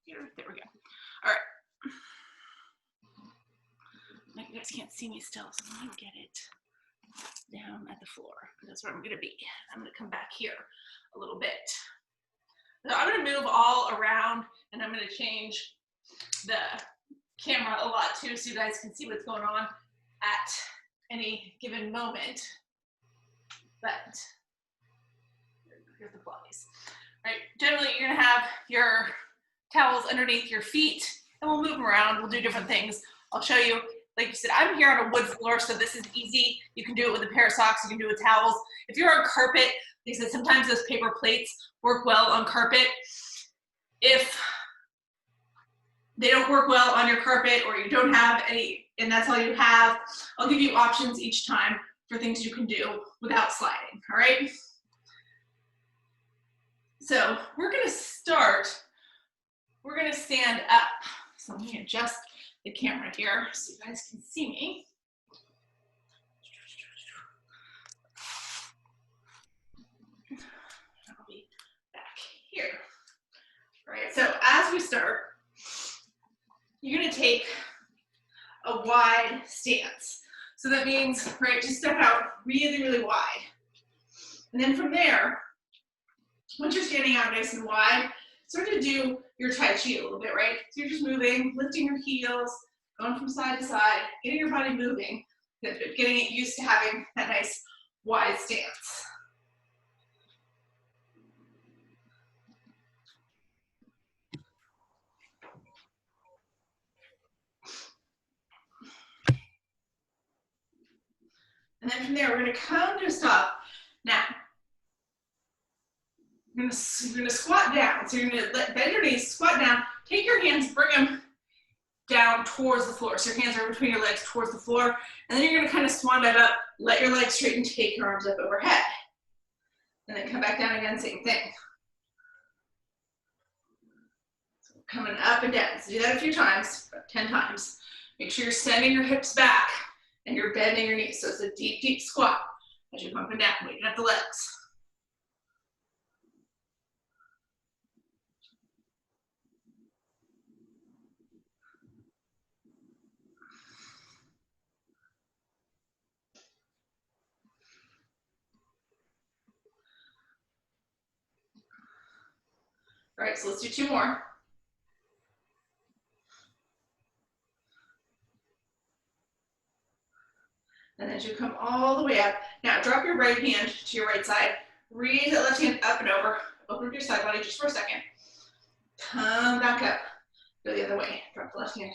Here, there we go. All right. You guys can't see me still, so I'm gonna get it down at the floor. That's where I'm gonna be. I'm gonna come back here a little bit. So I'm gonna move all around, and I'm gonna change the camera a lot too, so you guys can see what's going on at any given moment. But here's the Pilates. All right, generally you're gonna have your towels underneath your feet, and we'll move them around. We'll do different things. I'll show you. Like you said, I'm here on a wood floor, so this is easy. You can do it with a pair of socks. You can do it with towels. If you're on carpet, like I said, sometimes those paper plates work well on carpet. If they don't work well on your carpet, or you don't have any, and that's all you have, I'll give you options each time for things you can do without sliding, all right? So we're gonna start, we're gonna stand up. So let me adjust the camera here so you guys can see me. I'll be back here. All right, so as we start, you're gonna take a wide stance. So that means, right, just step out really, really wide. And then from there, once you're standing out nice and wide, start to do your Tai Chi a little bit, right? So you're just moving, lifting your heels, going from side to side, getting your body moving, getting it used to having that nice wide stance. And then from there, we're gonna come to a stop. Now, you're gonna squat down. So you're gonna bend your knees, squat down, take your hands, bring them down towards the floor. So your hands are between your legs towards the floor. And then you're gonna kind of swan back up, let your legs straighten, take your arms up overhead. And then come back down again, same thing. So coming up and down. So do that a few times, about 10 times. Make sure you're sending your hips back and you're bending your knees. So it's a deep, deep squat as you're pumping down, waking up the legs. All right, so let's do 2 more. And as you come all the way up, now drop your right hand to your right side, raise that left hand up and over, open up your side body just for a second, come back up, go the other way, drop the left hand,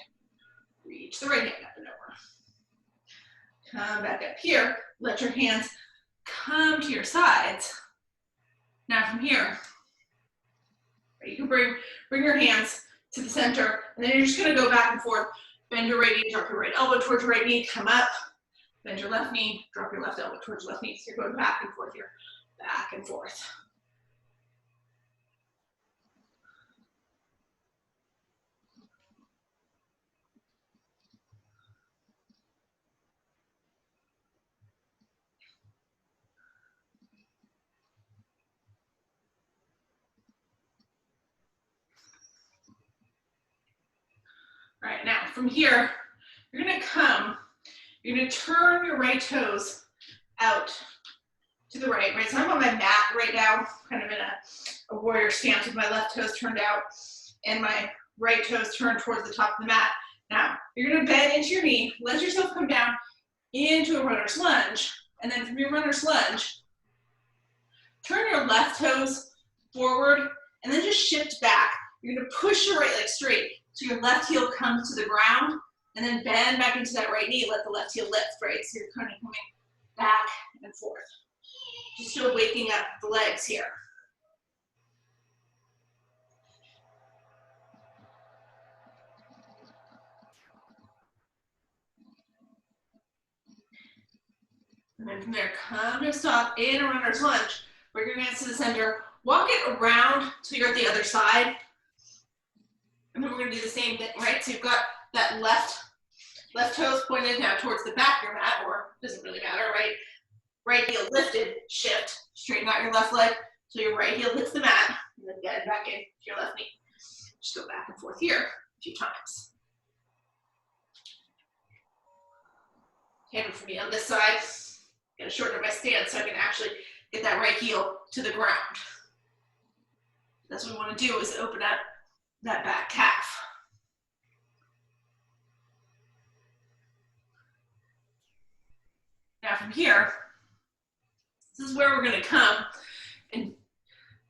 reach the right hand up and over. Come back up here, let your hands come to your sides. Now from here, you can bring your hands to the center, and then you're just gonna go back and forth, bend your right knee, drop your right elbow towards your right knee, come up, bend your left knee, drop your left elbow towards your left knee. So you're going back and forth here, back and forth. All right, now from here, you're gonna turn your right toes out to the right, right? So I'm on my mat right now, kind of in a warrior stance with my left toes turned out and my right toes turned towards the top of the mat. Now, you're gonna bend into your knee, let yourself come down into a runner's lunge, and then from your runner's lunge, turn your left toes forward and then just shift back. You're gonna push your right leg straight so your left heel comes to the ground, and then bend back into that right knee, let the left heel lift, right? So you're kind of coming back and forth. Just still waking up the legs here. And then from there, come to a stop in a runner's lunge. Bring your hands to the center. Walk it around till you're at the other side. And then we're gonna do the same thing, right? So you've got that left toes pointed now towards the back of your mat, or doesn't really matter, right? Right heel lifted, shift, straighten out your left leg so your right heel hits the mat, and then bend back in to your left knee. Just go back and forth here a few times. Hammer for me on this side. Gotta shorten my stance so I can actually get that right heel to the ground. That's what we want to do, is open up that back calf. Now from here, this is where we're going to come and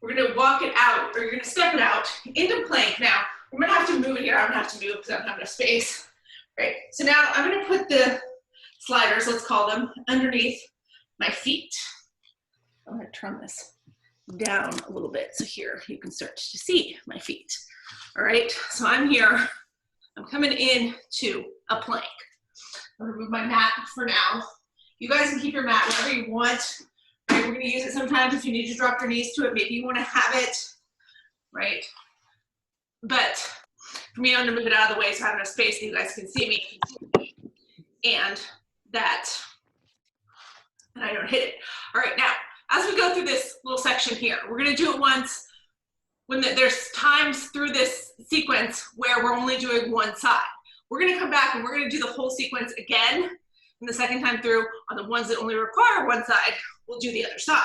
we're going to walk it out, or you're going to step it out into plank. Now, I'm going to have to move it here. I'm going to have to move because I don't have enough space. Right, so now I'm going to put the sliders, let's call them, underneath my feet. I'm going to turn this down a little bit so here you can start to see my feet. All right, so I'm here. I'm coming in to a plank. I'm going to move my mat for now. You guys can keep your mat wherever you want. Right, we're going to use it sometimes if you need to drop your knees to it. Maybe you want to have it, right? But for me, I'm going to move it out of the way so I have enough space so you guys can see me. And that I don't hit it. All right, now, as we go through this little section here, we're going to do it once when there's times through this sequence where we're only doing one side. We're going to come back and we're going to do the whole sequence again. And the second time through, on the ones that only require one side, we'll do the other side,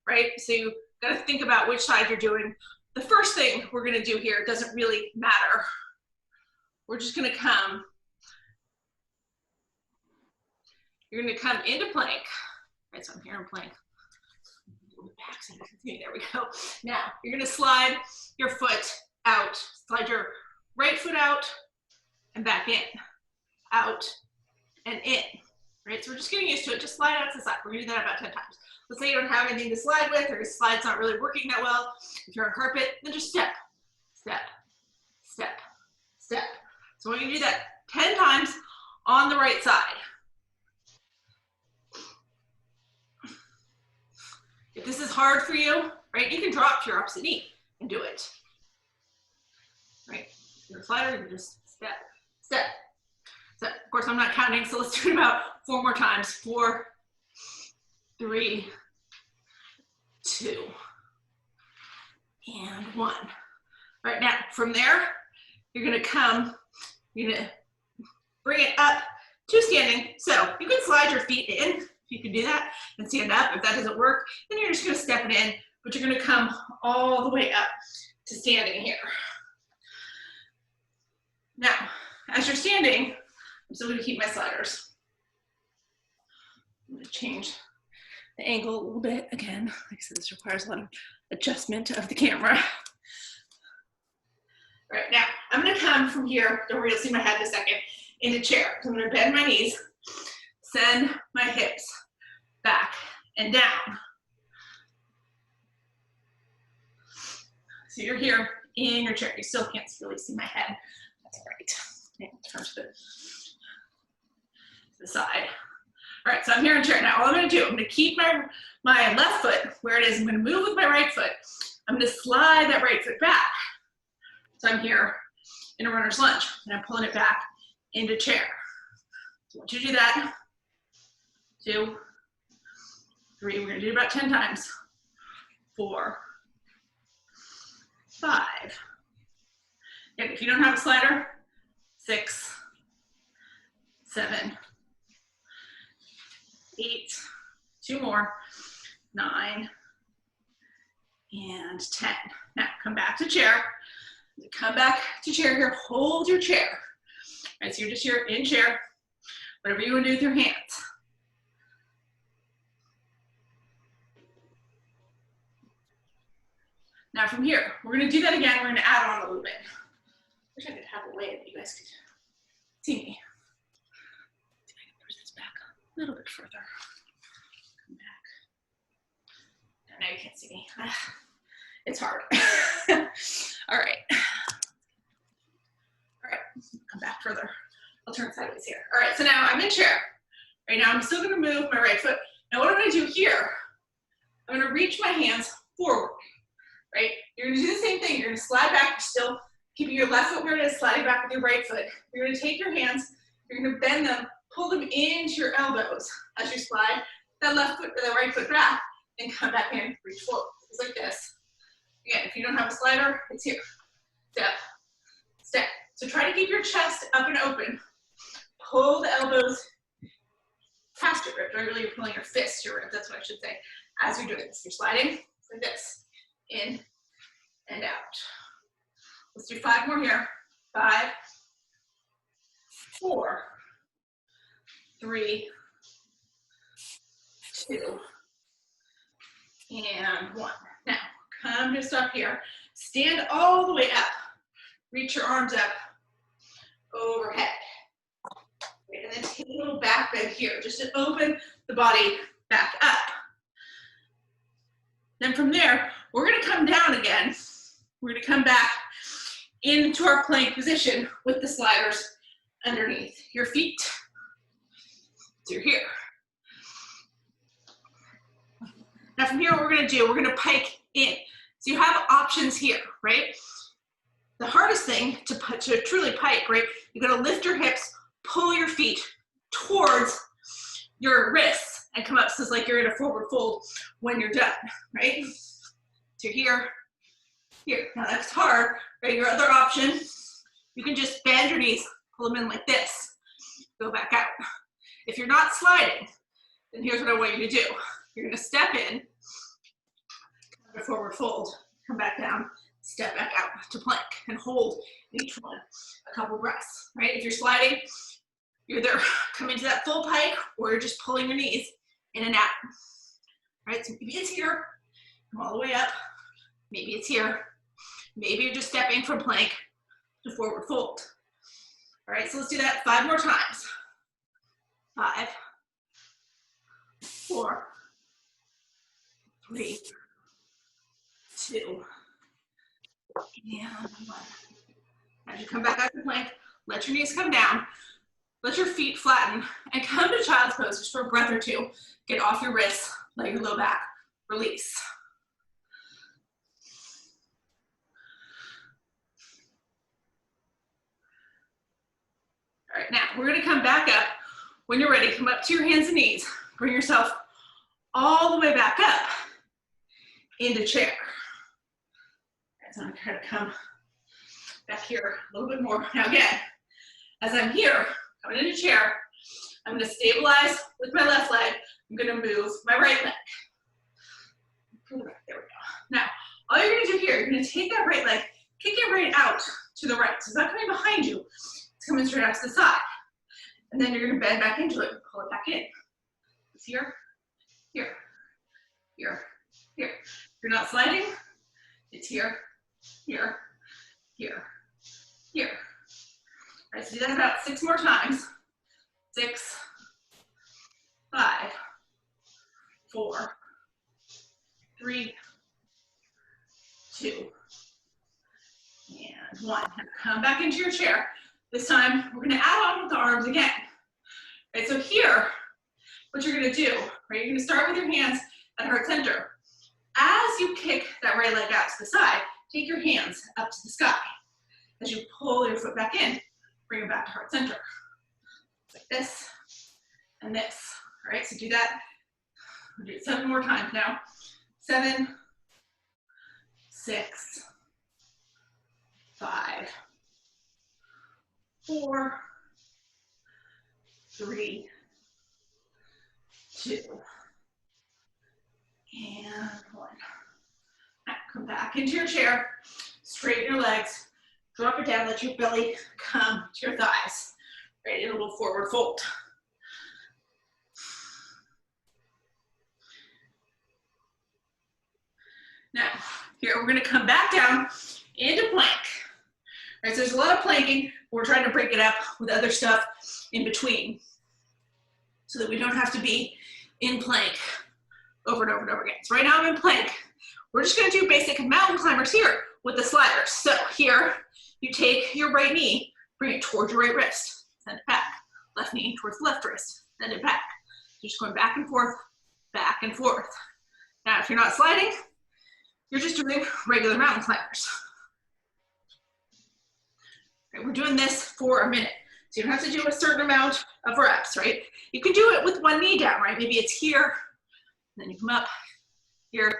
right? So you got to think about which side you're doing. The first thing we're going to do here doesn't really matter. We're just going to come. You're going to come into plank. Right, so I'm here in plank. Back so you can see me. There we go. Now, you're going to slide your foot out. Slide your right foot out and back in. Out and in. Right, so we're just getting used to it. Just slide out to the side. We're going to do that about 10 times. Let's say you don't have anything to slide with, or your slide's not really working that well. If you're on carpet, then just step, step, step, step. So we're going to do that 10 times on the right side. If this is hard for you, right, you can drop to your opposite knee and do it. Right, if you're a slider, you can just step, step. So, of course, I'm not counting, so let's do it about 4 more times. 4, 3, 2, and 1. All right, now from there, you're going to come, you're going to bring it up to standing. So you can slide your feet in, if you can do that, and stand up. If that doesn't work, then you're just going to step it in, but you're going to come all the way up to standing here. Now, as you're standing, I'm still going to keep my sliders. I'm going to change the angle a little bit. Again, like I said, this requires a lot of adjustment of the camera. All right, now I'm going to come from here, don't worry, you'll see my head in a second, into chair. So I'm going to bend my knees, send my hips back and down. So you're here in your chair. You still can't really see my head. That's all right. Turn to the side. All right, so I'm here in chair. Now all I'm going to do, I'm going to keep my left foot where it is. I'm going to move with my right foot. I'm going to slide that right foot back. So I'm here in a runner's lunge, and I'm pulling it back into chair. So once you do that, 2, 3, we're going to do it about 10 times. 4, 5. And if you don't have a slider, 6, 7, 8, 2 more, 9, and 10. Now come back to chair. Come back to chair here, hold your chair. All right, so you're just here in chair, whatever you want to do with your hands. Now from here, we're going to do that again. We're going to add on a little bit. I wish I could have a way that you guys could see me. See if I can push this back a little bit further. Come back. Now you can't see me. It's hard. All right. All right, come back further. I'll turn sideways here. All right, so now I'm in chair. Right now I'm still going to move my right foot. Now what I'm going to do here, I'm going to reach my hands forward. Right? You're going to do the same thing. You're going to slide back. You're still keeping your left foot where it is, sliding back with your right foot. You're going to take your hands. You're going to bend them, pull them into your elbows as you slide that left foot or the right foot back, and come back in, reach forward. Just like this. Again, if you don't have a slider, it's here. Step, keep your chest up and open. Pull the elbows past your ribs, or really you're pulling your fists to your ribs, that's what I should say, as you're doing this. You're sliding like this, in and out. Let's do 5 more here. 5, 4, 3, 2, and 1. Now, come to stop here. Stand all the way up. Reach your arms up overhead. And then take a little back bend here, just to open the body back up. Then from there, we're gonna come down again. We're gonna come back into our plank position with the sliders underneath your feet. So you're here. Now from here, what we're gonna pike in. So you have options here, right? The hardest thing to truly pike, right? You gotta lift your hips, pull your feet towards your wrists and come up so it's like you're in a forward fold when you're done, right? So you're here, here. Now that's hard, right? Your other option, you can just bend your knees, pull them in like this, go back out. If you're not sliding, then here's what I want you to do. You're gonna step in, come to forward fold, come back down, step back out to plank, and hold each one a couple breaths, right? If you're sliding, you're either coming to that full pike or you're just pulling your knees in and out, right? So maybe it's here, come all the way up. Maybe it's here. Maybe you're just stepping from plank to forward fold. All right, so let's do that 5 more times. 5, 4, 3, 2, and 1. As you come back out to plank, let your knees come down. Let your feet flatten and come to child's pose just for a breath or two. Get off your wrists, let your low back release. All right, now we're gonna come back up. When you're ready, come up to your hands and knees. Bring yourself all the way back up into chair. So I'm gonna try to come back here a little bit more. Now again, as I'm here, coming into chair, I'm gonna stabilize with my left leg. I'm gonna move my right leg. There we go. Now, all you're gonna do here, you're gonna take that right leg, kick it right out to the right. So it's not coming behind you, it's coming straight out to the side. And then you're gonna bend back into it and pull it back in. It's here, here, here, here. If you're not sliding, it's here, here, here, here. All right, so do that about 6 more times. 6, 5, 4, 3, 2, and 1. Now come back into your chair. This time, we're gonna add on with the arms again. All right, so here, what you're gonna do, right, you're gonna start with your hands at heart center. As you kick that right leg out to the side, take your hands up to the sky. As you pull your foot back in, bring it back to heart center. Like this and this. All right, so do that. We'll do it 7 more times now. 7, 6, 5, 4, 3, 2, and 1. Now, come back into your chair, straighten your legs, drop it down, let your belly come to your thighs. Right, in a little forward fold. Now, here we're gonna come back down into plank. Right, so there's a lot of planking. We're trying to break it up with other stuff in between so that we don't have to be in plank over and over and over again. So right now I'm in plank. We're just gonna do basic mountain climbers here with the sliders. So here, you take your right knee, bring it towards your right wrist, send it back. Left knee towards the left wrist, send it back. You're just going back and forth, back and forth. Now, if you're not sliding, you're just doing regular mountain climbers. Right, we're doing this for a minute. So you don't have to do a certain amount of reps, right? You can do it with one knee down, right? Maybe it's here, then you come up, here,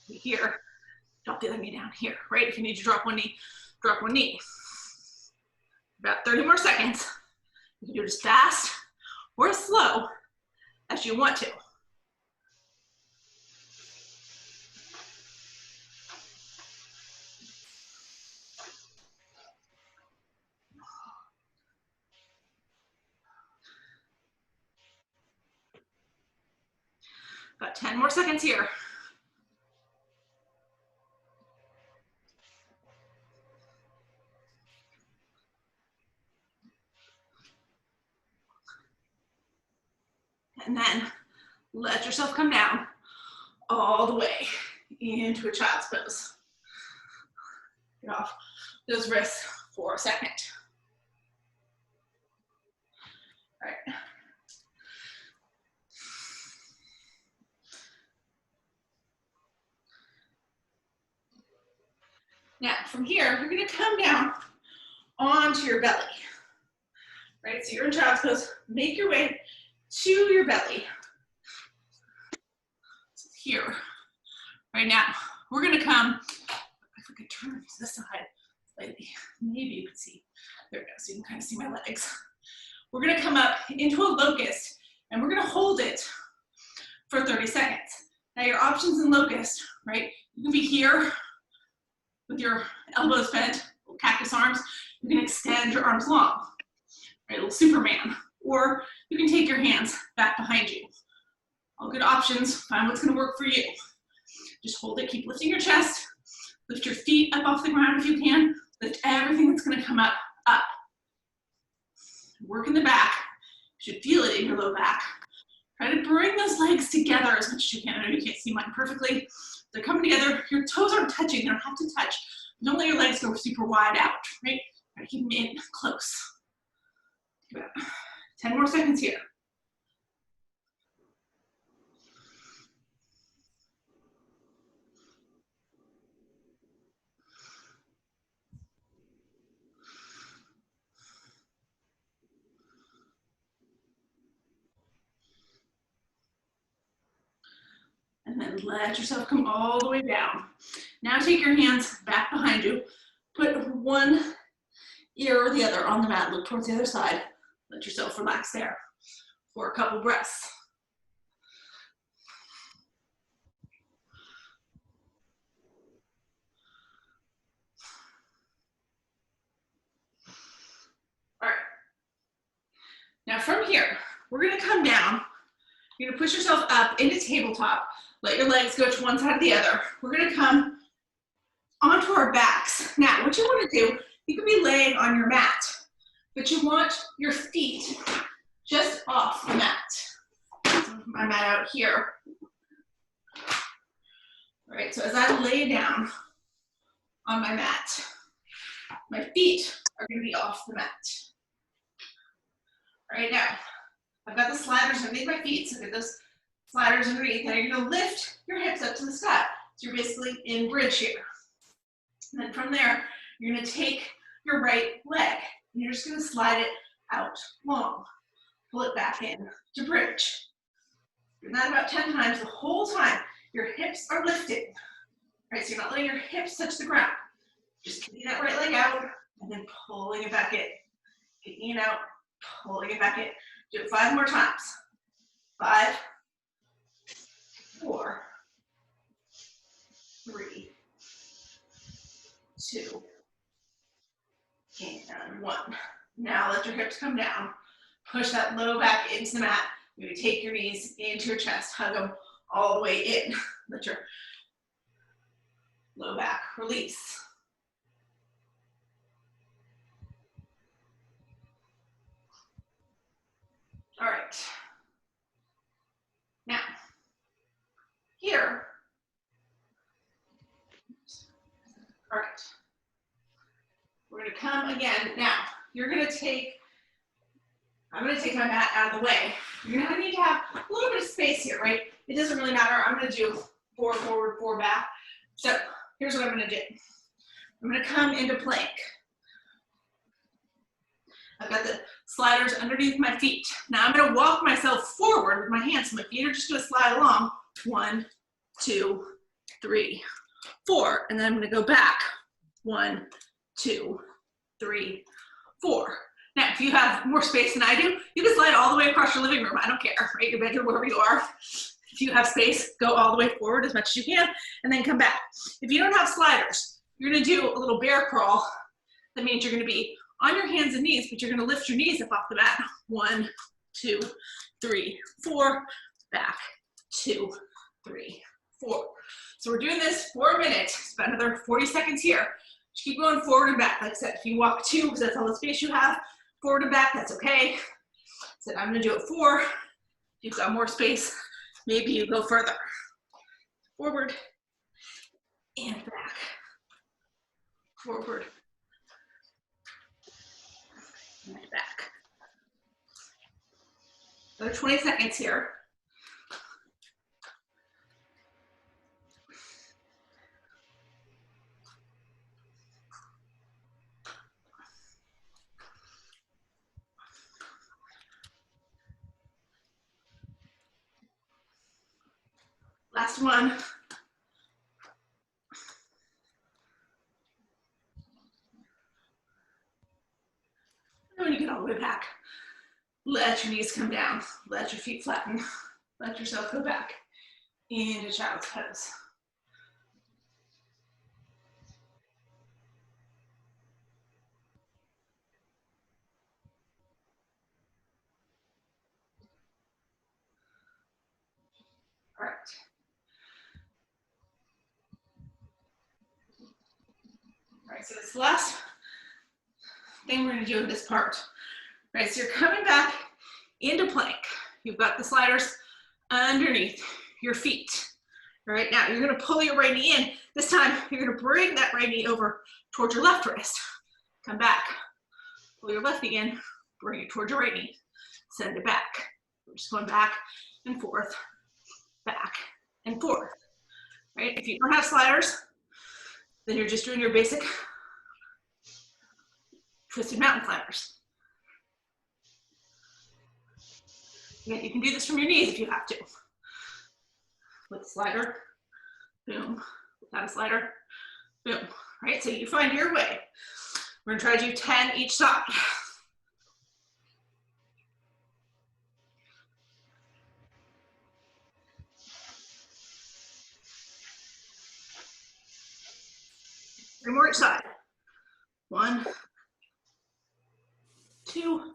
here, drop the other knee down here, right? If you need to drop one knee, drop one knee. About 30 more seconds. You can do it as fast or as slow as you want to. About 10 more seconds here. And then let yourself come down all the way into a child's pose. Get off those wrists for a second. All right. Now, from here, you're gonna come down onto your belly, right? So you're in child's pose, make your way to your belly. So here, right now, we're gonna come, if we could turn to the side slightly, maybe you can see, there we go, so you can kind of see my legs. We're gonna come up into a locust, and we're gonna hold it for 30 seconds. Now your options in locust, right? You can be here with your elbows bent, little cactus arms. You can extend your arms long, right? Little Superman. Or you can take your hands back behind you. All good options. Find what's gonna work for you. Just hold it, keep lifting your chest. Lift your feet up off the ground if you can. Lift everything that's gonna come up, up. Work in the back. You should feel it in your low back. Try to bring those legs together as much as you can. I know you can't see mine perfectly. They're coming together. Your toes aren't touching. They don't have to touch. Don't let your legs go super wide out, right? Try to keep them in close. 10 more seconds here. And then let yourself come all the way down. Now take your hands back behind you. Put one ear or the other on the mat. Look towards the other side. Let yourself relax there for a couple breaths. All right. Now from here, we're gonna come down. You're gonna push yourself up into tabletop. Let your legs go to one side or the other. We're gonna come onto our backs. Now, what you wanna do, you can be laying on your mat, but you want your feet just off the mat. So my mat out here. All right, so as I lay down on my mat, my feet are gonna be off the mat. All right, now, I've got the sliders underneath my feet, so get those sliders underneath, and you're gonna lift your hips up to the sky. So you're basically in bridge here. And then from there, you're gonna take your right leg, and you're just gonna slide it out long. Pull it back in to bridge. Do that about 10 times. The whole time, your hips are lifted. Right, so you're not letting your hips touch the ground. Just kicking that right leg out, and then pulling it back in. Kicking it out, pulling it back in. Do it 5 more times. 5, 4, 3, 2, and 1. Now let your hips come down. Push that low back into the mat. You're gonna take your knees into your chest, hug them all the way in. Let your low back release. All right. Now, here. All right. We're gonna come again. Now, you're gonna take, I'm gonna take my mat out of the way. You're gonna need to have a little bit of space here, right? It doesn't really matter. I'm gonna do 4 forward, 4 back. So here's what I'm gonna do. I'm gonna come into plank. I've got the sliders underneath my feet. Now I'm gonna walk myself forward with my hands. So my feet are just gonna slide along. 1, 2, 3, 4. And then I'm gonna go back. 1, 2, 3, 4. Now, if you have more space than I do, you can slide all the way across your living room. I don't care, right? Your bedroom, wherever you are. If you have space, go all the way forward as much as you can, and then come back. If you don't have sliders, you're gonna do a little bear crawl. That means you're gonna be on your hands and knees, but you're gonna lift your knees up off the mat. 1, 2, 3, 4, back, 2, 3, 4. So we're doing this for a minute. It's about another 40 seconds here. Just keep going forward and back. Like I said, if you walk 2, because that's all the space you have, forward and back, that's okay. So I'm gonna do it 4. If you've got more space, maybe you go further. Forward and back. Forward and back. Another 20 seconds here. Last one. And when you get all the way back, let your knees come down. Let your feet flatten. Let yourself go back into child's pose. All right. All right, so this last thing we're gonna do in this part, right? So you're coming back into plank. You've got the sliders underneath your feet. All right, now you're gonna pull your right knee in. This time, you're gonna bring that right knee over towards your left wrist. Come back, pull your left knee in, bring it towards your right knee, send it back. We're just going back and forth, back and forth, right? If you don't have sliders, then you're just doing your basic twisted mountain climbers. Again, you can do this from your knees if you have to. With a slider, boom. Without a slider, boom. Right, so you find your way. We're gonna try to do 10 each side. Three more each side. 1, 2,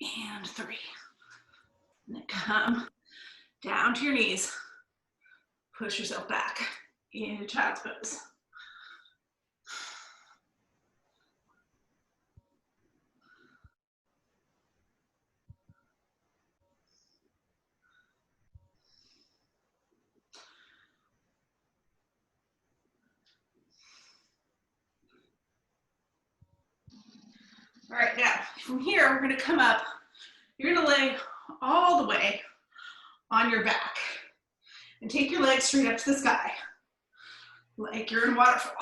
and 3. And then come down to your knees. Push yourself back into child's pose. All right, now from here, we're gonna come up. You're gonna lay all the way on your back and take your legs straight up to the sky, like you're in a waterfall.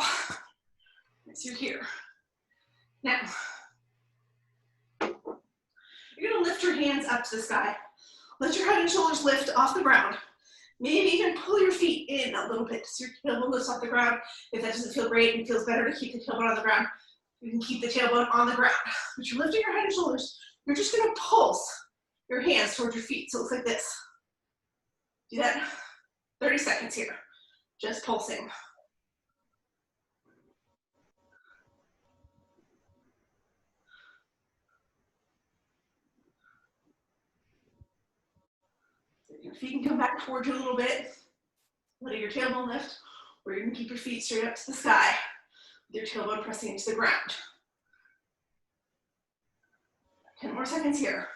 So you're here. Now, you're gonna lift your hands up to the sky. Let your head and shoulders lift off the ground. Maybe even pull your feet in a little bit so your tailbone lifts off the ground. If that doesn't feel great and it feels better to keep the tailbone on the ground, you can keep the tailbone on the ground. But you're lifting your head and shoulders. You're just gonna pulse your hands towards your feet. So it looks like this. Do that 30 seconds here. Just pulsing. Your feet can come back towards you a little bit. Let your tailbone lift, or you're gonna keep your feet straight up to the sky with your tailbone pressing into the ground. 10 more seconds here.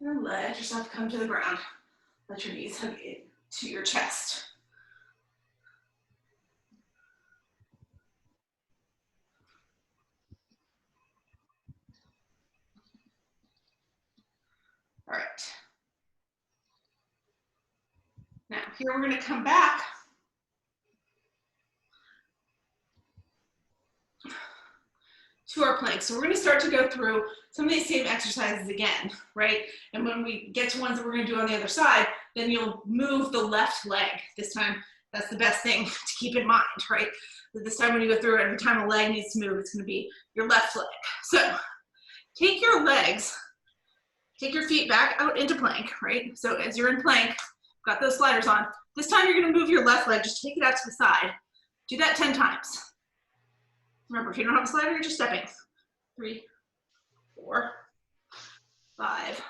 And let yourself come to the ground. Let your knees hug into your chest. All right. Now, here we're gonna come back to our plank plank. So we're gonna start to go through some of these same exercises again, right? And when we get to ones that we're gonna do on the other side, then you'll move the left leg. This time, that's the best thing to keep in mind, right? That this time when you go through it, every time a leg needs to move, it's gonna be your left leg. So take your legs, take your feet back out into plank, right? So as you're in plank, got those sliders on. This time you're gonna move your left leg, just take it out to the side. Do that 10 times. Remember, if you don't have a slider, you're just stepping. 3, 4, 5,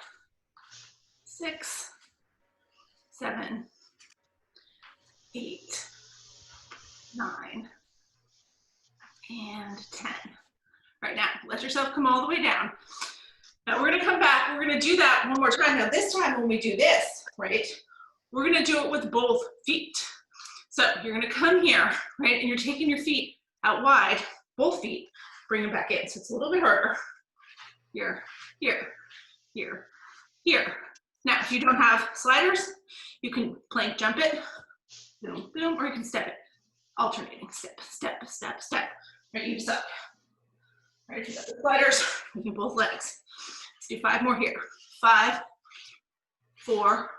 6, 7, 8, 9, and 10. Right now, let yourself come all the way down. Now we're gonna come back, we're gonna do that one more time. Now this time when we do this, right, we're gonna do it with both feet. So you're gonna come here, right, and you're taking your feet out wide, both feet, bring them back in. So it's a little bit harder. Here, here, here, here. Now, if you don't have sliders, you can plank jump it, boom, boom, or you can step it. Alternating, step, step, step, step. Right, you decide. Right, if you got the sliders, moving both legs. Let's do 5 more here. 5, 4,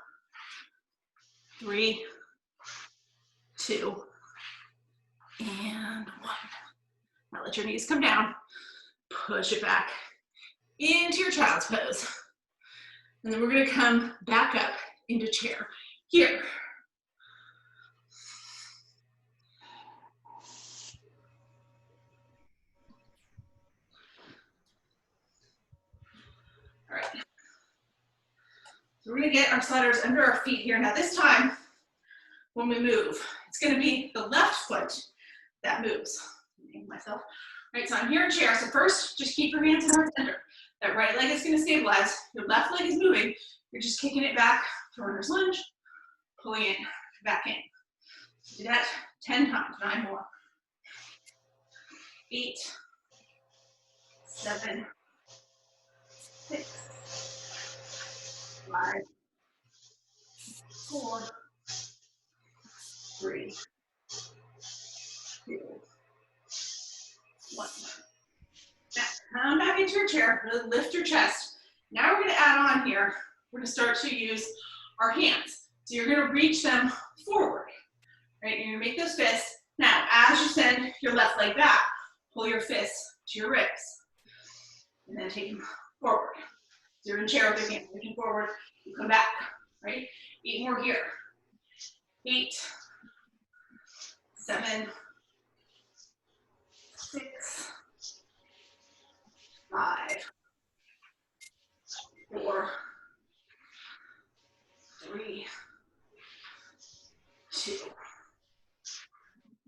3, 2, and 1. Now let your knees come down. Push it back into your child's pose. And then we're gonna come back up into chair. Here. All right. So we're gonna get our sliders under our feet here. Now this time, when we move, it's gonna be the left foot that moves. Myself. Right, so I'm here in chair. So first, just keep your hands in our center. That right leg is gonna stabilize. Your left leg is moving. You're just kicking it back to runner's lunge, pulling it back in. Do that 10 times, 9 more. 8, 7, 6, 5, 4, 3, 2, 1. Now, come back into your chair, really lift your chest. Now we're gonna add on here, we're gonna start to use our hands. So you're gonna reach them forward, right? You're gonna make those fists. Now, as you send your left leg back, pull your fists to your ribs, and then take them forward. So you're in chair with your hands reaching forward, you come back, right? 8 more here. 8, 7, 6, 5, 4, 3, 2,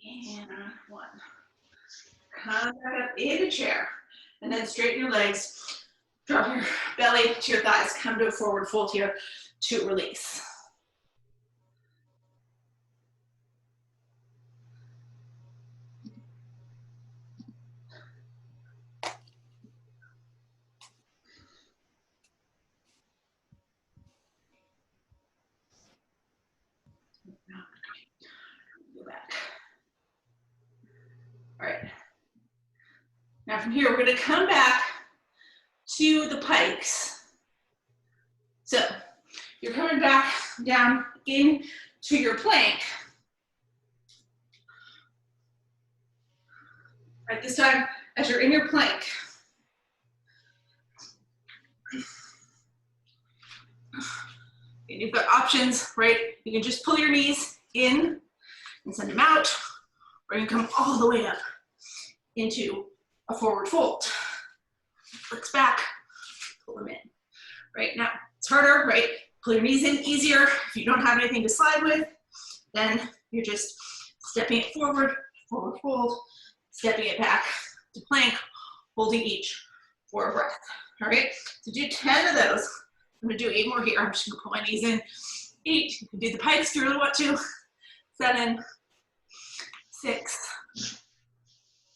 and 1. Come back up into chair, and then straighten your legs. Drop your belly to your thighs. Come to a forward fold here to release. Go back. All right. Now from here, we're going to come back to the pikes. So you're coming back down into your plank. Right, this time, as you're in your plank, and you've got options, right? You can just pull your knees in and send them out, or you can come all the way up into a forward fold. Flicks back, pull them in. Right now, it's harder, right? Pull your knees in easier. If you don't have anything to slide with, then you're just stepping it forward, forward fold, stepping it back to plank, holding each for a breath. All right, so do 10 of those. I'm gonna do 8 more here. I'm just gonna pull my knees in. 8, you can do the pikes if you really want to. 7, 6,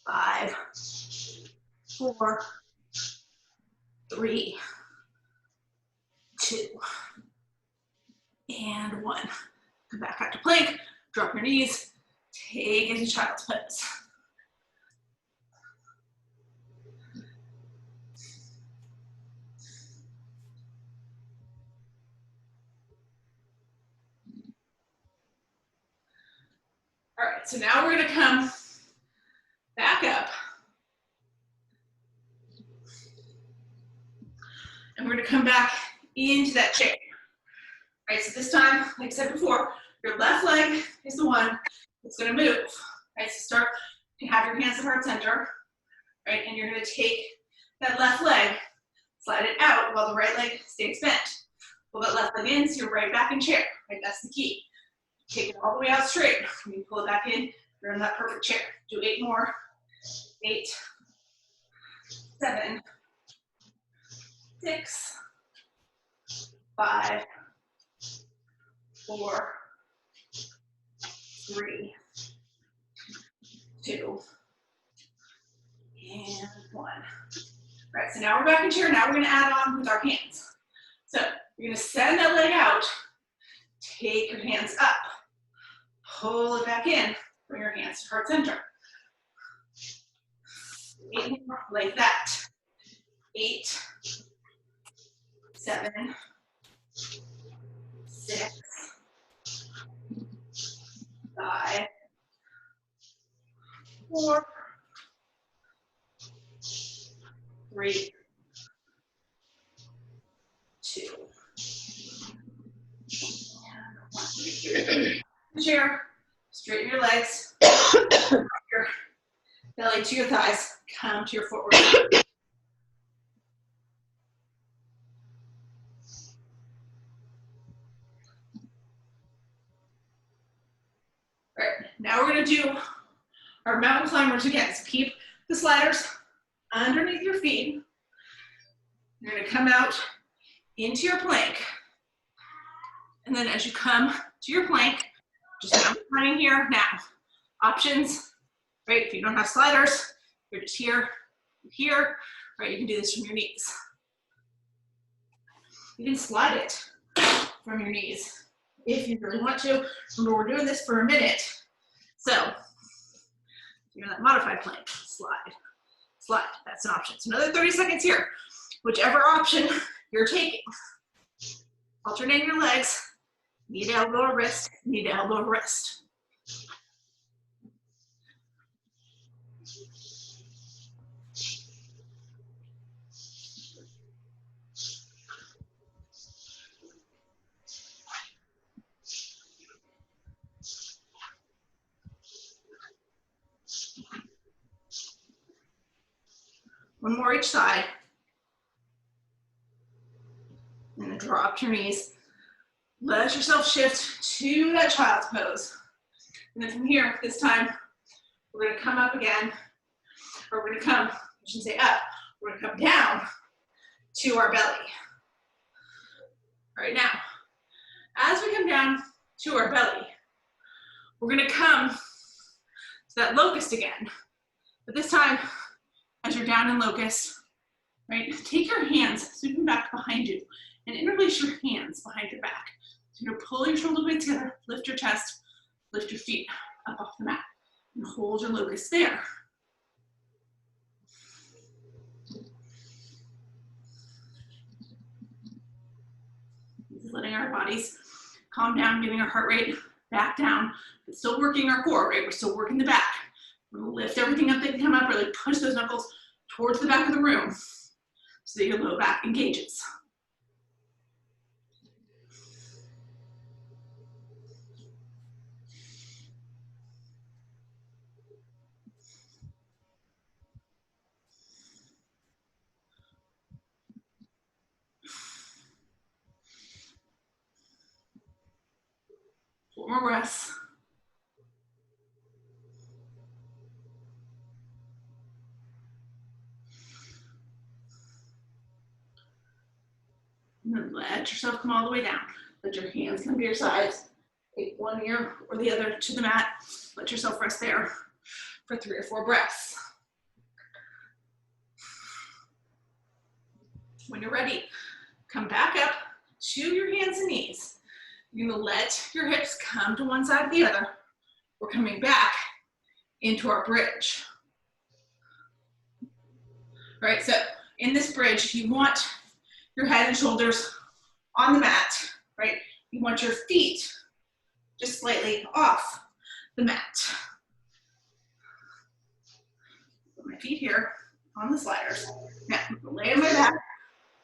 5, 4, 3, 2, and 1. Come back out to plank, drop your knees, take into child's pose. right, so now we're gonna come back up. And we're gonna come back into that chair. Right, so this time, like I said before, your left leg is the one that's gonna move. Right, so start, you have your hands at heart center, right, and you're gonna take that left leg, slide it out while the right leg stays bent. Pull that left leg in so you're right back in chair, right, that's the key. Take it all the way out straight. When you pull it back in, you're in that perfect chair. Do 8 more. 8, 7, 6, 5, 4, 3, 2, and 1. All right, so now we're back in chair. Now we're gonna add on with our hands. So you're gonna send that leg out, take your hands up, pull it back in, bring your hands to heart center. 8 more, like that. 8, 7, 6, 5, 4, 3, 2, and 1. Chair, straighten your legs, your belly to your thighs, come to your forward. All right, now we're gonna do our mountain climbers again. So keep the sliders underneath your feet. You're gonna come out into your plank. And then as you come to your plank, just mountain climbing here. Now, options, right? If you don't have sliders, you're just here, right? You can do this from your knees. You can slide it from your knees if you really want to. Remember, we're doing this for a minute. So, you're in that modified plank, slide, slide, that's an option. So another 30 seconds here. Whichever option you're taking. Alternate your legs, knee to elbow or wrist, knee to elbow or wrist. One more each side. And then drop to your knees. Let yourself shift to that child's pose. And then from here, this time, we're gonna come up again, or we're gonna come, I shouldn't say up, we're gonna come down to our belly. All right, now, as we come down to our belly, we're gonna come to that locust again. But this time, as you're down in locust, right, take your hands, sweep them back behind you, and interlace your hands behind your back. So you're gonna pull your shoulder blades together, lift your chest, lift your feet up off the mat, and hold your locust there. Just letting our bodies calm down, getting our heart rate back down, but still working our core, right? We're still working the back. We're gonna lift everything up that can come up, really push those knuckles towards the back of the room so that your low back engages. Four more breaths. And then let yourself come all the way down. Let your hands come to your sides. Take one ear or the other to the mat. Let yourself rest there for 3 or 4 breaths. When you're ready, come back up to your hands and knees. You're gonna let your hips come to one side or the other. We're coming back into our bridge. All right, so in this bridge, you want your head and shoulders on the mat, right? You want your feet just slightly off the mat. my feet here on the sliders. Now, I'm gonna lay on my back.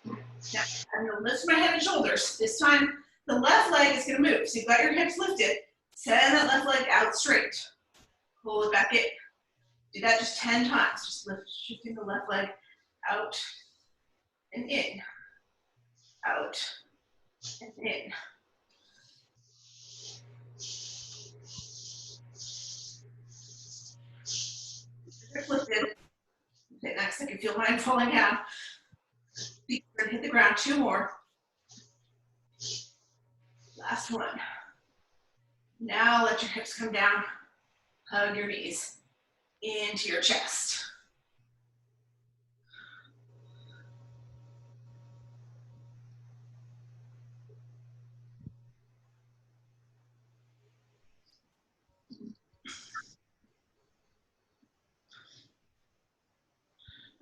Now, I'm gonna lift my head and shoulders. This time, the left leg is gonna move. So you've got your hips lifted. Send that left leg out straight. Pull it back in. Do that just 10 times. Just shifting the left leg out and in. Out and in. Hips lifted. Okay, next I can feel mine falling down. Feet are gonna hit the ground. 2 more. Last one. Now let your hips come down. Hug your knees into your chest.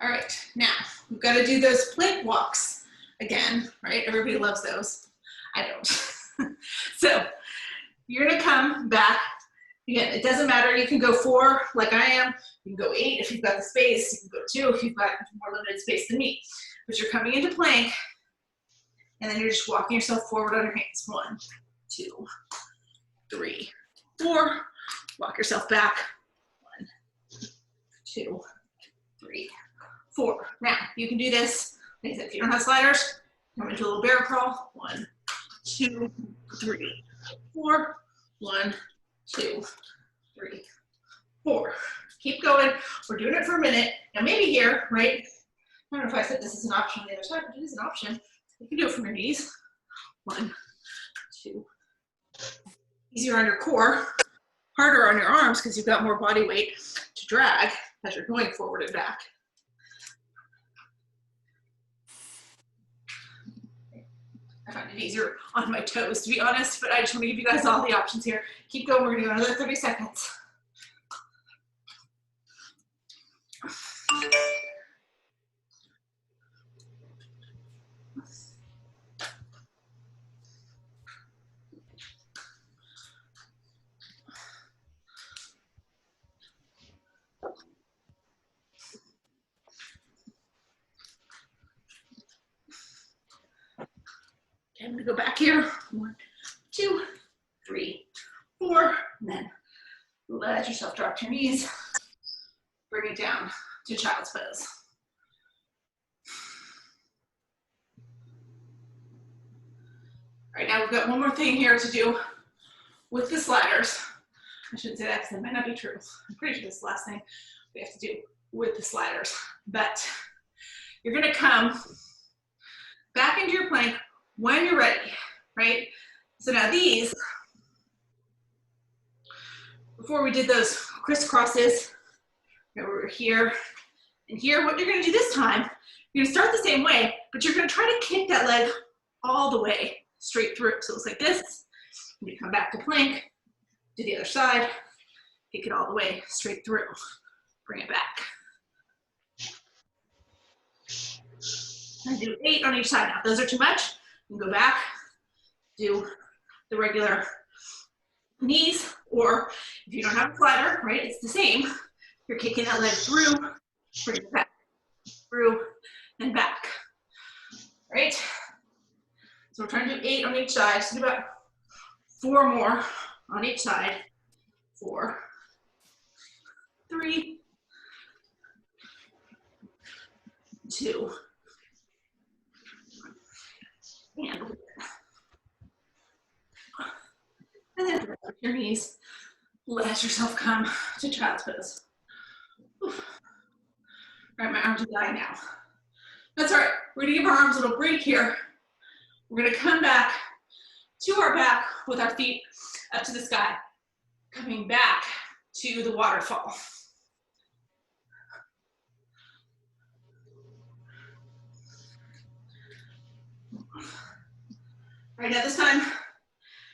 All right, now we've got to do those plank walks again, right? Everybody loves those. I don't. So you're gonna come back. Again, it doesn't matter. You can go 4 like I am. You can go 8 if you've got the space. You can go 2 if you've got more limited space than me. But you're coming into plank, and then you're just walking yourself forward on your hands. 1, 2, 3, 4. Walk yourself back. 1, 2, 3, 4. Now, you can do this. Like I said, if you don't have sliders, come into a little bear crawl. 1, 2, 3, 4. 1, 2, 3, 4. Keep going. We're doing it for a minute. Now, maybe here, right? I don't know if I said this is an option on the other side, but it is an option. You can do it from your knees. 1, 2. Easier on your core, harder on your arms because you've got more body weight to drag as you're going forward and back. I find it easier on my toes, to be honest, but I just want to give you guys all the options here. Keep going. We're going to do another 30 seconds. Okay, I'm going to go back here. 1, 2, 3, 4. And then let yourself drop to your knees. Bring it down to child's pose. All right, now we've got one more thing here to do with the sliders. I shouldn't say that because that might not be true. I'm pretty sure this is the last thing we have to do with the sliders. But you're going to come back into your plank when you're ready, right? So now these, before we did those crisscrosses, we were here and here. What you're going to do this time, you're going to start the same way, but you're going to try to kick that leg all the way straight through. So it's like this. You come back to plank, do the other side, kick it all the way straight through. Bring it back. And do 8 on each side. Now, if those are too much, you can go back, do the regular knees, or if you don't have a slider, right, it's the same. You're kicking that leg through, bring it back, through, and back, right? So we're trying to do 8 on each side, so do about 4 more on each side. 4, 3, 2, and then with your knees, let yourself come to child's pose. All right, my arms are dying now. That's all right. We're gonna give our arms a little break here. We're gonna come back to our back with our feet up to the sky, coming back to the waterfall. All right, now this time,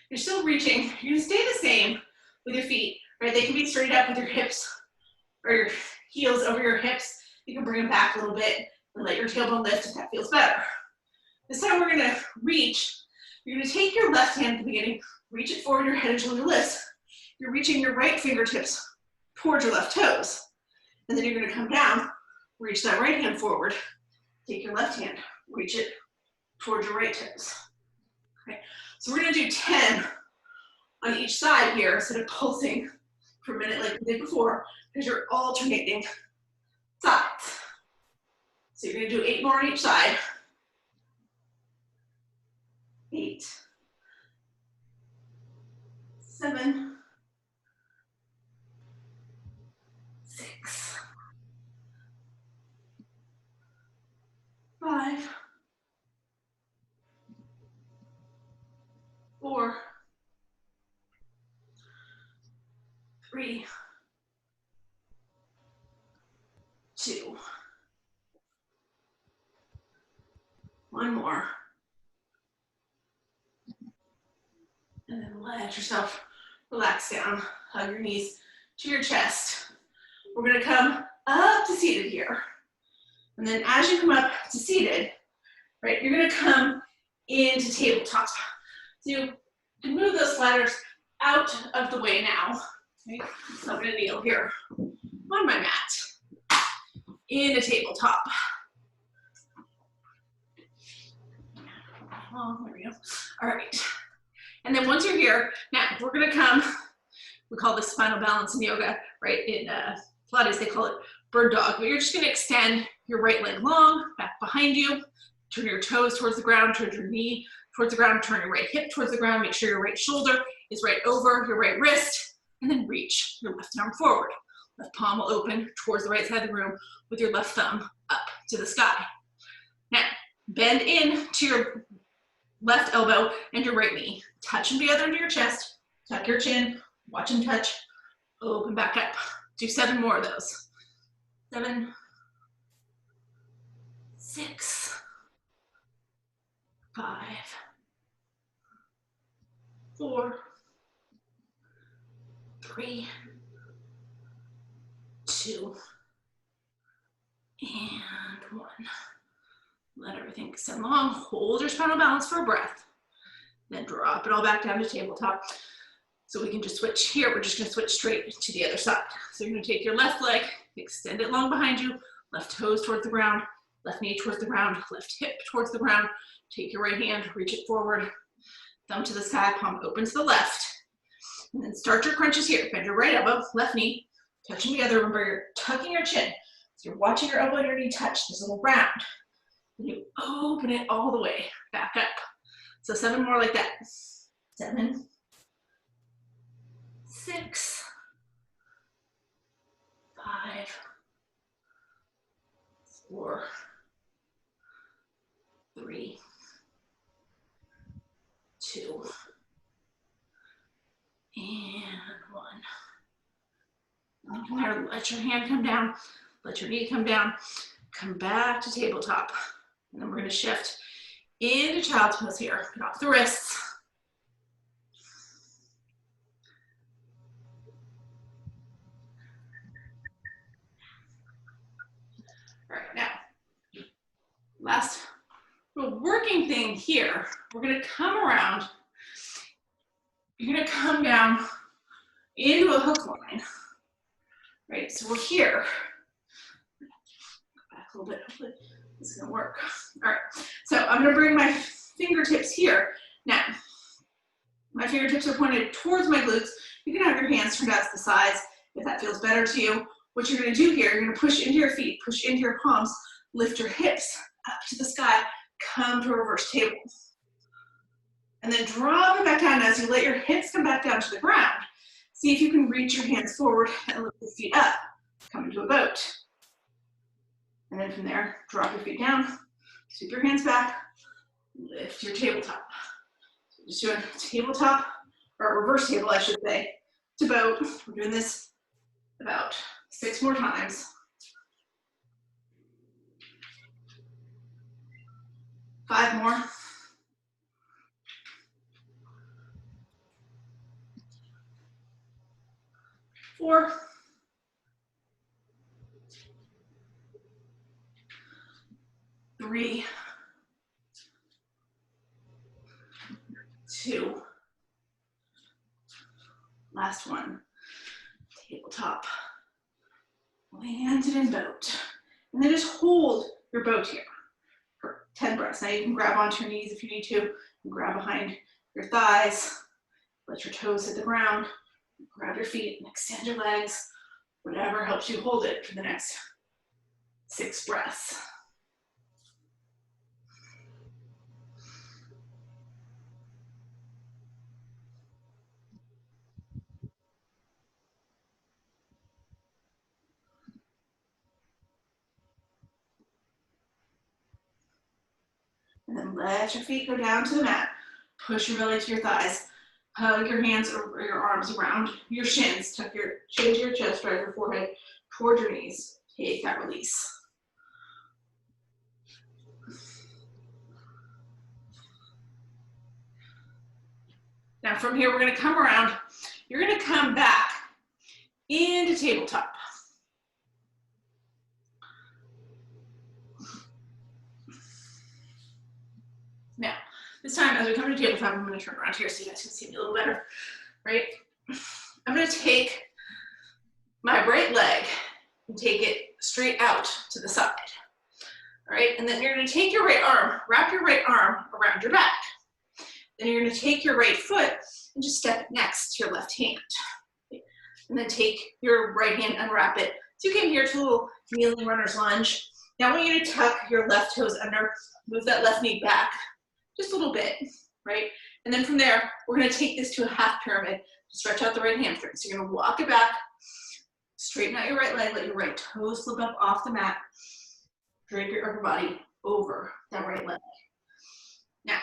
you're still reaching. You're gonna stay the same with your feet, right? They can be straight up with your hips or your heels over your hips. You can bring them back a little bit and let your tailbone lift if that feels better. This time we're gonna reach. You're gonna take your left hand at the beginning, reach it forward, your head and shoulder lifts. You're reaching your right fingertips towards your left toes. And then you're gonna come down, reach that right hand forward, take your left hand, reach it towards your right toes. Okay, so we're gonna do 10 on each side here instead of pulsing for a minute like we did before, because you're alternating sides. So you're gonna do 8 more on each side. 8, 7, 6, 5, 4, 3, 2, 1 more. And then let yourself relax down, hug your knees to your chest. We're gonna come up to seated here. And then as you come up to seated, right, you're gonna come into tabletop. So you can move those ladders out of the way now. Right? So I'm gonna kneel here on my mat, in a tabletop. Oh, there we go. All right. And then once you're here, now we're gonna come, we call this spinal balance in yoga, right? In Pilates, they call it bird dog, but you're just gonna extend your right leg long, back behind you, turn your toes towards the ground, turn your knee towards the ground, turn your right hip towards the ground, make sure your right shoulder is right over your right wrist, and then reach your left arm forward. Left palm will open towards the right side of the room with your left thumb up to the sky. Now, bend in to your left elbow and your right knee. Touch them together into your chest, tuck your chin, watch them touch, open back up. Do 7 more of those. 7, 6, 5, 4, 3, 2, and 1. Let everything extend long. Hold your spinal balance for a breath. Then drop it all back down to tabletop. So we can just switch here. We're just gonna switch straight to the other side. So you're gonna take your left leg, extend it long behind you, left toes towards the ground, left knee towards the ground, left hip towards the ground. Take your right hand, reach it forward, thumb to the sky, palm open to the left. And then start your crunches here. Bend your right elbow, left knee, touching together. Remember, you're tucking your chin. So you're watching your elbow and your knee touch this little round. And you open it all the way back up. So 7 more like that. 7, 6, 5, 4, 3, 2, and 1. And from there, let your hand come down, let your knee come down, come back to tabletop. And then we're going to shift into child's pose here. Get off the wrists. All right, now, last little working thing here. We're going to come around. You're going to come down into a hook line. Right, so we're here. Go back a little bit. Hopefully this is going to work. All right, so I'm going to bring my fingertips here. Now, my fingertips are pointed towards my glutes. You can have your hands turned out to the sides if that feels better to you. What you're going to do here, you're going to push into your feet, push into your palms, lift your hips up to the sky, come to a reverse table. And then drop it back down. As you let your hips come back down to the ground, see if you can reach your hands forward and lift your feet up. Come into a boat. And then from there, drop your feet down, sweep your hands back, lift your tabletop. So just doing tabletop, or reverse table, I should say, to boat. We're doing this about 6 more times. 5 more. 4. 3. 2. Last one. Tabletop. Landed in boat. And then just hold your boat here for 10 breaths. Now you can grab onto your knees if you need to. And grab behind your thighs. Let your toes hit the ground. Grab your feet and extend your legs. Whatever helps you hold it for the next 6 breaths. And then let your feet go down to the mat. Push your belly to your thighs. Hug your hands or your arms around your shins. Tuck your chin to your chest, drive your forehead toward your knees. Take that release. Now from here, we're gonna come around. You're gonna come back into tabletop. Now, this time as we come to tabletop, I'm gonna turn around here so you guys can see me a little better, right? I'm gonna take my right leg and take it straight out to the side, all right? And then you're gonna take your right arm, wrap your right arm around your back. Then you're gonna take your right foot and just step it next to your left hand. And then take your right hand, unwrap it. So you came here to a little kneeling runner's lunge. Now I want you to tuck your left toes under, move that left knee back just a little bit, right? And then from there, we're gonna take this to a half pyramid to stretch out the right hamstring. So you're gonna walk it back, straighten out your right leg, let your right toes slip up off the mat, drape your upper body over that right leg. Now,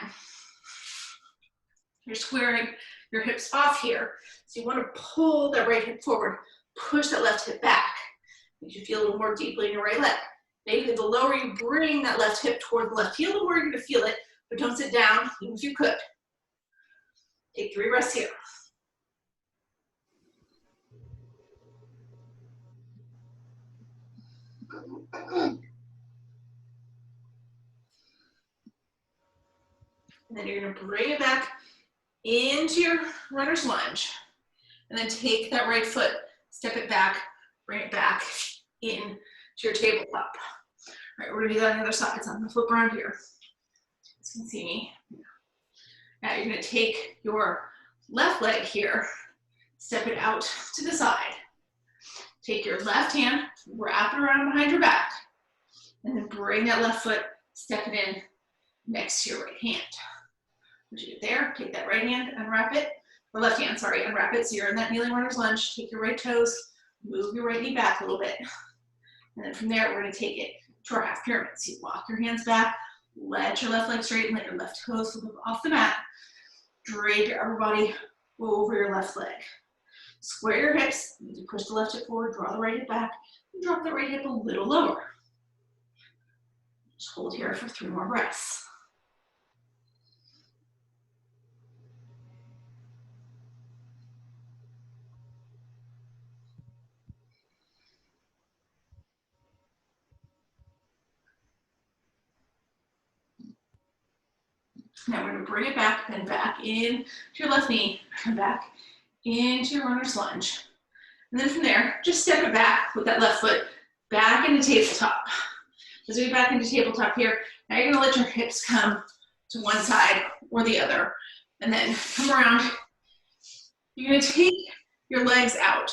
you're squaring your hips off here. So you want to pull that right hip forward, push that left hip back. Makes you feel a little more deeply in your right leg. Maybe the lower you bring that left hip toward the left heel, the more you're going to feel it, but don't sit down, even if you could. Take 3 breaths here. And then you're going to bring it back into your runner's lunge. And then take that right foot, step it back, bring it back in to your tabletop. All right, we're gonna do that on the other side. So I'm gonna flip around here. You can see me. Now you're gonna take your left leg here, step it out to the side. Take your left hand, wrap it around behind your back, and then bring that left foot, step it in next to your right hand. Once you get there, take that right hand, unwrap it, or left hand, sorry, unwrap it. So you're in that kneeling runner's lunge. Take your right toes, move your right knee back a little bit. And then from there, we're gonna take it to our half pyramid. So you walk your hands back, let your left leg straighten, let your left toes slip off the mat, drape your upper body over your left leg. Square your hips, you push the left hip forward, draw the right hip back, and drop the right hip a little lower. Just hold here for 3 more breaths. Now we're gonna bring it back, then back in to your left knee, and back into your runner's lunge. And then from there, just step it back with that left foot back into tabletop. As we get back into tabletop here, now you're gonna let your hips come to one side or the other, and then come around. You're gonna take your legs out.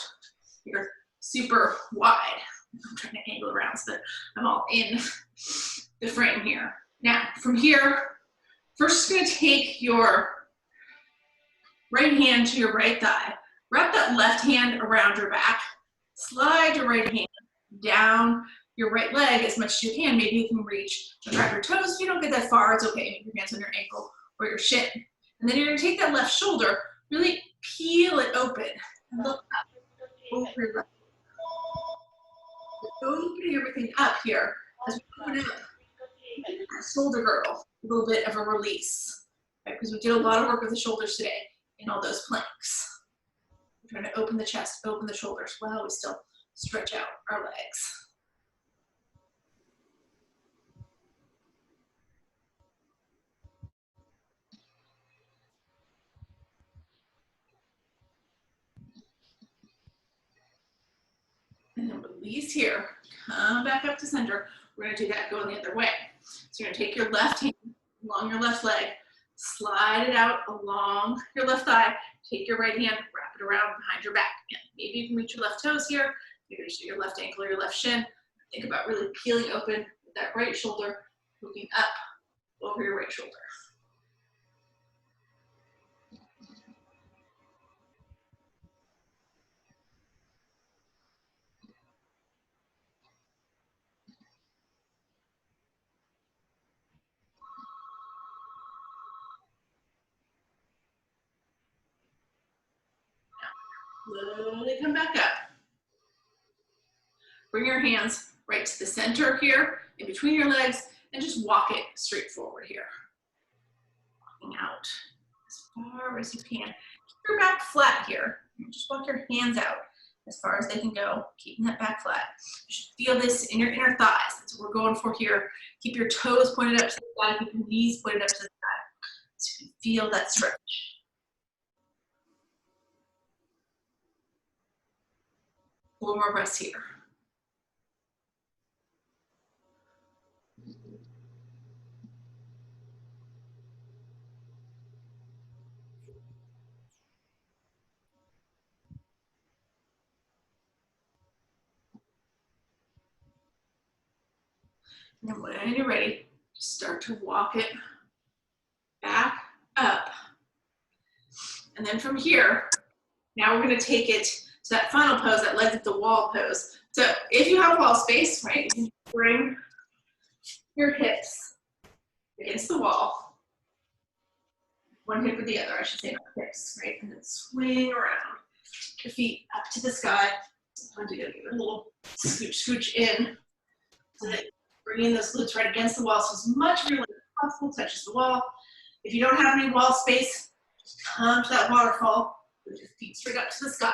You're super wide. I'm trying to angle around so that I'm all in the frame here. Now, from here, first gonna take your right hand to your right thigh. Wrap that left hand around your back. Slide your right hand down your right leg as much as you can. Maybe you can reach and grab your toes. If you don't get that far, it's okay. Make your hands on your ankle or your shin. And then you're gonna take that left shoulder, really peel it open and look up over your left. Opening everything up here as we open up that shoulder girdle, a little bit of a release, right? Because we did a lot of work with the shoulders today in all those planks. We're trying to open the chest, open the shoulders while we still stretch out our legs. And then And release here. Come back up to center. We're going to do that going the other way. So you're going to take your left hand along your left leg, slide it out along your left thigh, take your right hand, wrap it around behind your back. Again, maybe you can reach your left toes here, maybe reach your left ankle or your left shin. Think about really peeling open with that right shoulder, looking up over your right shoulder. Slowly come back up. Bring your hands right to the center here, in between your legs, and just walk it straight forward here. Walking out as far as you can. Keep your back flat here. Just walk your hands out as far as they can go, keeping that back flat. You should feel this in your inner thighs. That's what we're going for here. Keep your toes pointed up to the sky, keep your knees pointed up to the sky. So you can feel that stretch. A little more breaths here. And then when you're ready, just start to walk it back up. And then from here, now we're going to take it to that final pose, that legs at the wall pose. So if you have wall space, right, you can bring your hips against the wall. One hip with the other, I should say, not hips, right? And then swing around. Your feet up to the sky. Sometimes you gotta give it a little scooch in. So that bringing those glutes right against the wall. So as much of your leg as possible touches the wall. If you don't have any wall space, just come to that waterfall with your feet straight up to the sky.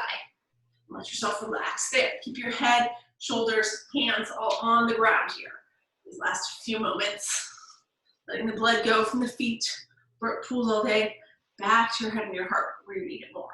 Let yourself relax there. Keep your head, shoulders, hands all on the ground here. These last few moments. Letting the blood go from the feet where it pools all day back to your head and your heart where you need it more.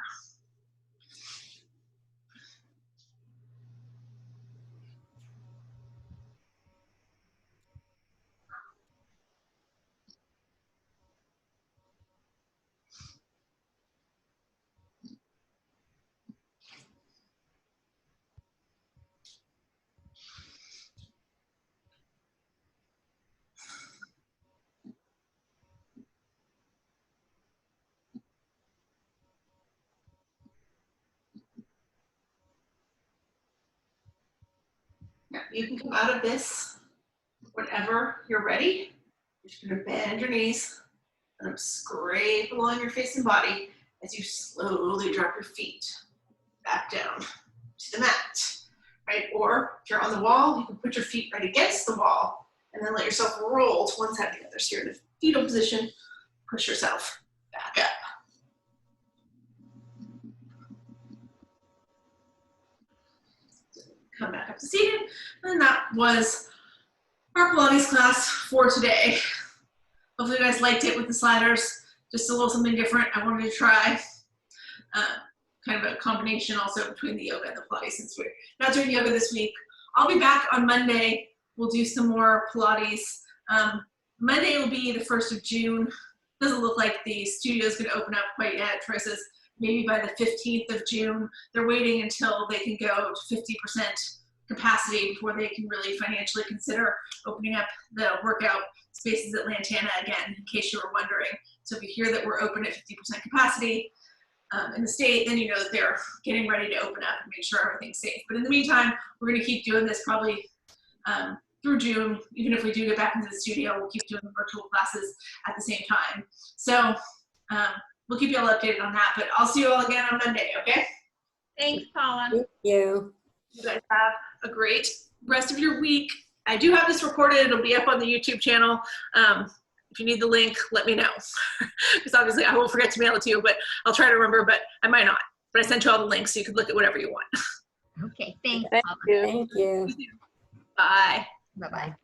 Now you can come out of this whenever you're ready. You're just gonna bend your knees and scrape along your face and body as you slowly drop your feet back down to the mat, right? Or if you're on the wall, you can put your feet right against the wall and then let yourself roll to one side or the other. So you're in a fetal position, push yourself back up. Come back up to seated, and that was our Pilates class for today. Hopefully you guys liked it with the sliders, just a little something different I wanted to try. Kind of a combination also between the yoga and the Pilates since we're not doing yoga this week. I'll be back on Monday. We'll do some more Pilates. Monday will be the 1st of June. Doesn't look like the studio is going to open up quite yet. Troy says maybe by the 15th of June. They're waiting until they can go to 50% capacity before they can really financially consider opening up the workout spaces at Lantana again, in case you were wondering. So if you hear that we're open at 50% capacity in the state, then you know that they're getting ready to open up and make sure everything's safe. But in the meantime, we're going to keep doing this probably through June. Even if we do get back into the studio, we'll keep doing the virtual classes at the same time. So we'll keep you all updated on that, but I'll see you all again on Monday, okay? Thanks, Paula. Thank you. You guys have a great rest of your week. I do have this recorded. It'll be up on the YouTube channel. If you need the link, let me know. Because obviously I won't forget to mail it to you, but I'll try to remember, but I might not. But I sent you all the links so you can look at whatever you want. Okay, thanks, Thank Paula. you. Thank you. Bye. Bye-bye.